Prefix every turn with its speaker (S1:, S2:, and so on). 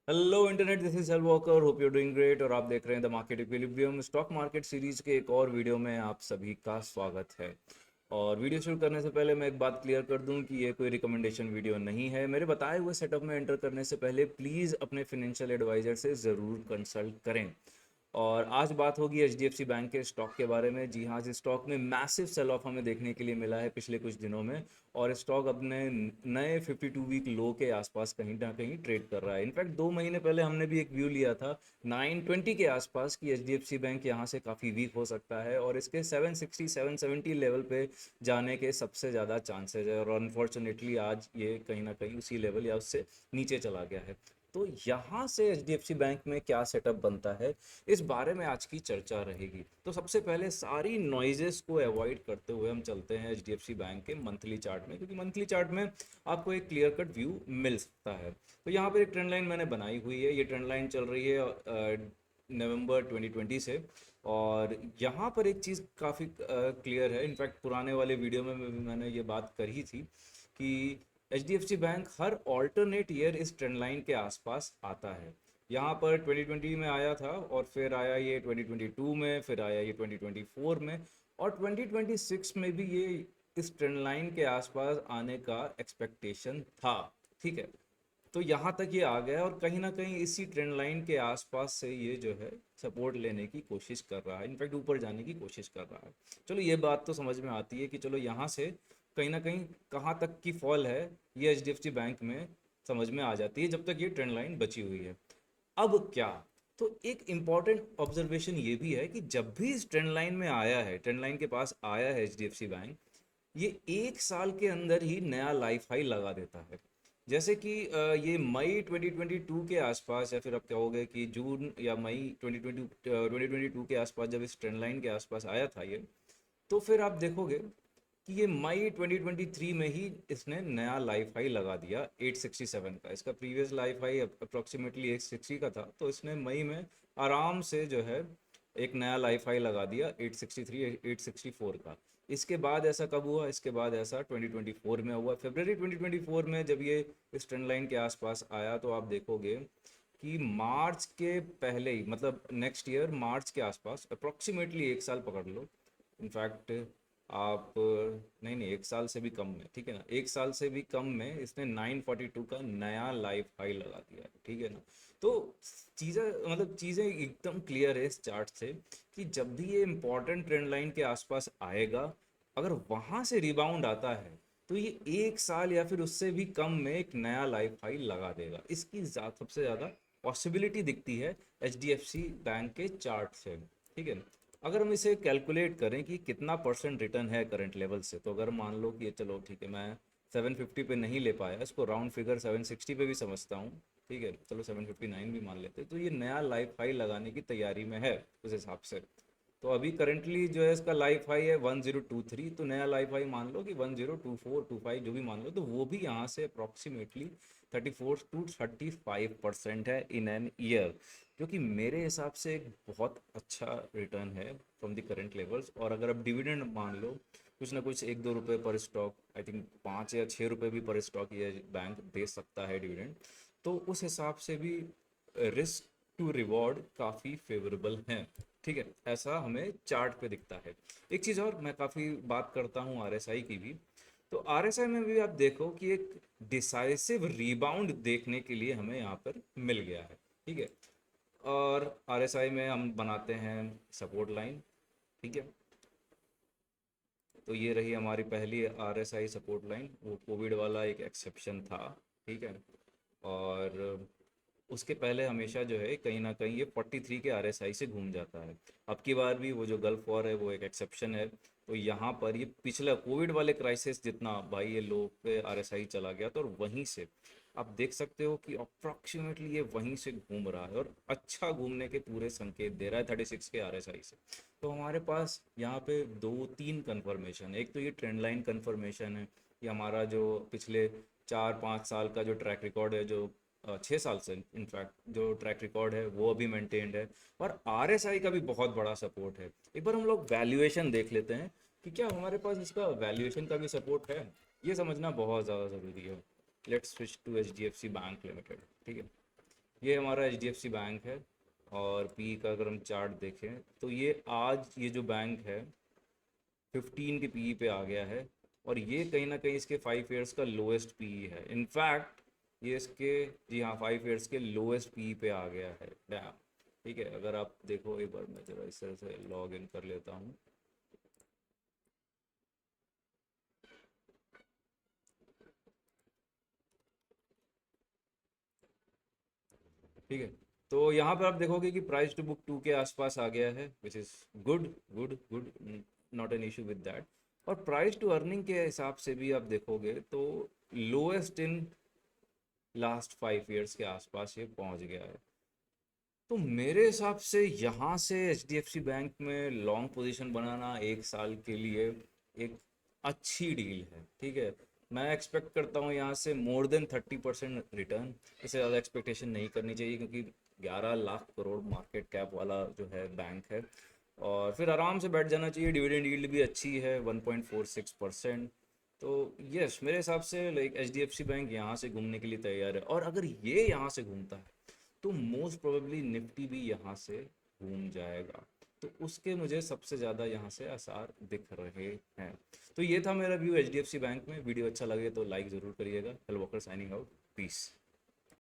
S1: Hello internet, this is Sel Walker. Hope you doing great. और आप देख रहे हैं the market equilibrium stock market series के एक और वीडियो में आप सभी का स्वागत है। और वीडियो शुरू करने से पहले मैं एक बात क्लियर कर दूं कि ये कोई रिकमेंडेशन वीडियो नहीं है। मेरे बताए हुए सेटअप में एंटर करने से पहले प्लीज़ अपने फिनेंशियल एडवाइज़र से ज़रूर कंसल्ट करें। और आज बात होगी एचडीएफसी बैंक के स्टॉक के बारे में। जी हाँ, इस स्टॉक में मैसिव सेल ऑफ हमें देखने के लिए मिला है पिछले कुछ दिनों में। और स्टॉक अपने नए 52 वीक लो के आसपास कहीं ना कहीं ट्रेड कर रहा है। इनफैक्ट 2 महीने पहले हमने भी एक व्यू लिया था 920 के आसपास कि एचडीएफसी बैंक यहाँ से काफ़ी वीक हो सकता है और इसके 760 770 लेवल पे जाने के सबसे ज़्यादा चांसेज है। और अनफॉर्चुनेटली आज ये कहीं ना कहीं उसी लेवल या उससे नीचे चला गया है। तो यहाँ से एचडीएफसी बैंक में क्या सेटअप बनता है, इस बारे में आज की चर्चा रहेगी। तो सबसे पहले सारी नॉइजेस को अवॉइड करते हुए हम चलते हैं एचडीएफसी बैंक के मंथली चार्ट में, क्योंकि मंथली चार्ट में आपको एक क्लियर कट व्यू मिल सकता है। तो यहाँ पर एक ट्रेंड लाइन मैंने बनाई हुई है। ये ट्रेंड लाइन चल रही है नवंबर 2020 से। और यहाँ पर एक चीज़ काफ़ी क्लियर है। इनफैक्ट पुराने वाले वीडियो में मैंने ये बात करी थी कि एचडीएफसी बैंक हर ऑल्टरनेट ईयर इस ट्रेंड लाइन के आसपास आता है। यहाँ पर 2020 में आया था और फिर आया ये 2022 में, फिर आया ये 2024 में, और 2026 में भी ये इस ट्रेंड लाइन के आसपास आने का एक्सपेक्टेशन था। ठीक है, तो यहाँ तक ये आ गया और कहीं ना कहीं इसी ट्रेंड लाइन के आसपास से ये जो है सपोर्ट लेने की कोशिश कर रहा है, इनफैक्ट ऊपर जाने की कोशिश कर रहा है। चलो ये बात तो समझ में आती है कि चलो यहाँ से कहीं ना कहीं कहाँ तक की फॉल है ये एचडीएफसी बैंक में समझ में आ जाती है, जब तक ये ट्रेंड लाइन बची हुई है। अब क्या, तो एक इम्पॉर्टेंट ऑब्जर्वेशन ये भी है कि जब भी इस ट्रेंड लाइन में आया है, ट्रेंड लाइन के पास आया है एचडीएफसी बैंक, ये एक साल के अंदर ही नया लाइफ हाई लगा देता है। जैसे कि ये मई 2022 के आसपास, या फिर आप कहोगे कि जून या मई 2022 के आसपास, जब इस ट्रेंड लाइन के आसपास आया था ये, तो फिर आप देखोगे कि ये मई 2023 में ही इसने नया लाइफ हाई लगा दिया 867 का। इसका प्रीवियस लाइफ हाई अप्रोक्सीमेटली 860 का था, तो इसने मई में आराम से जो है एक नया लाइफ हाई लगा दिया 863 864 का। इसके बाद ऐसा कब हुआ, इसके बाद ऐसा 2024 में हुआ। फरवरी 2024 में जब ये इस ट्रेंड लाइन के आसपास आया, तो आप देखोगे कि मार्च के पहले ही, मतलब नेक्स्ट ईयर मार्च के आसपास, अप्रोक्सीमेटली एक साल पकड़ लो। इनफैक्ट आप नहीं नहीं, एक साल से भी कम में, ठीक है ना, एक साल से भी कम में इसने 942 का नया लाइफ हाई लगा दिया है। ठीक है ना। तो चीज़ें, मतलब चीज़ें एकदम क्लियर है इस चार्ट से कि जब भी ये इंपॉर्टेंट ट्रेंड लाइन के आसपास आएगा, अगर वहाँ से रिबाउंड आता है, तो ये एक साल या फिर उससे भी कम में एक नया लाइफ हाई लगा देगा। इसकी सबसे ज़्यादा पॉसिबिलिटी दिखती है एचडीएफसी बैंक के चार्ट से। ठीक है ना। अगर हम इसे कैलकुलेट करें कि कितना परसेंट रिटर्न है करंट लेवल से, तो अगर मान लो कि ये, चलो ठीक है, मैं 750 पे नहीं ले पाया, इसको राउंड फिगर 760 पे भी समझता हूँ। ठीक है, चलो 759 भी मान लेते, तो ये नया लाइफ हाई लगाने की तैयारी में है उस हिसाब से। तो अभी करंटली जो है इसका लाइफ हाई है 1023, तो नया लाइफ हाई मान लो कि 102425 जो भी मान लो, तो वो भी यहाँ से अप्रॉक्सीमेटली 34 to 35% है इन एन ईयर, जो कि मेरे हिसाब से एक बहुत अच्छा रिटर्न है फ्रॉम द करंट लेवल्स। और अगर आप डिविडेंड मान लो कुछ ना कुछ 1-2 रुपये पर स्टॉक, आई थिंक 5 या 6 रुपये भी पर स्टॉक ये बैंक दे सकता है डिविडेंड, तो उस हिसाब से भी रिस्क टू रिवॉर्ड काफ़ी फेवरेबल हैं। ठीक है, ऐसा हमें चार्ट पे दिखता है। एक चीज़ और, मैं काफ़ी बात करता हूँ आरएसआई की भी, तो आरएसआई में भी आप देखो कि एक डिसाइसिव रीबाउंड देखने के लिए हमें यहाँ पर मिल गया है। ठीक है, और आरएसआई में हम बनाते हैं सपोर्ट लाइन। ठीक है, तो ये रही हमारी पहली आरएसआई सपोर्ट लाइन। वो कोविड वाला एक एक्सेप्शन था। ठीक है, और उसके पहले हमेशा जो है कहीं ना कहीं ये 43 के आरएसआई से घूम जाता है। अब की बार भी वो जो गल्फ वॉर है वो एक एक्सेप्शन है। तो यहाँ पर ये पिछला कोविड वाले क्राइसिस जितना भाई ये लो पे आरएसआई चला गया था, और वहीं से आप देख सकते हो कि अप्रॉक्सीमेटली ये वहीं से घूम रहा है और अच्छा घूमने के पूरे संकेत दे रहा है 36 के आरएसआई से। तो हमारे पास यहाँ पे 2-3 कन्फर्मेशन है। एक तो ये ट्रेंड लाइन कन्फर्मेशन है, ये हमारा जो पिछले 4-5 साल का जो ट्रैक रिकॉर्ड है, जो 6 साल से इनफैक्ट जो ट्रैक रिकॉर्ड है वो अभी मेंटेन्ड है। और आरएसआई का भी बहुत बड़ा सपोर्ट है। एक बार हम लोग वैल्यूएशन देख लेते हैं कि क्या हमारे पास इसका वैल्यूएशन का भी सपोर्ट है, ये समझना बहुत ज़्यादा ज़रूरी है। Let's switch to H D F C bank limited. ठीक है, ये हमारा HDFC बैंक है। और पी का अगर हम चार्ट देखें तो ये आज ये जो बैंक है 15 के पीई पे आ गया है। और ये कहीं ना कहीं इसके 5 ईयर्स का लोएस्ट पीई है। इनफैक्ट ये इसके, जी हाँ, 5 ईयर्स के लोएस्ट पीई पे आ गया है। डैम। ठीक है, अगर आप देखो एक बार मैं जरा इस तरह से लॉग इन कर लेता हूँ। ठीक है, तो यहाँ पर आप देखोगे कि प्राइस टू बुक 2 के आसपास आ गया है, which is good good good, not an issue with that. और प्राइस टू अर्निंग के हिसाब से भी आप देखोगे तो लोएस्ट इन लास्ट 5 ईयर्स के आसपास ये पहुंच गया है। तो मेरे हिसाब से यहाँ से HDFC बैंक में लॉन्ग पोजीशन बनाना 1 साल के लिए एक अच्छी डील है। ठीक है, मैं एक्सपेक्ट करता हूँ यहाँ से मोर देन 30% रिटर्न। इससे ज़्यादा एक्सपेक्टेशन नहीं करनी चाहिए, क्योंकि 11 लाख करोड़ मार्केट कैप वाला जो है बैंक है। और फिर आराम से बैठ जाना चाहिए। डिविडेंड यील्ड भी अच्छी है, 1.46%। तो यस, मेरे हिसाब से लाइक HDFC बैंक यहाँ से घूमने के लिए तैयार है। और अगर ये यहाँ से घूमता है तो मोस्ट प्रोबेबली निफ्टी भी यहाँ से घूम जाएगा। तो उसके मुझे सबसे ज़्यादा यहाँ से आसार दिख रहे हैं। तो ये था मेरा व्यू HDFC बैंक में। वीडियो अच्छा लगे तो लाइक ज़रूर करिएगा। Hello Walker signing out, piece.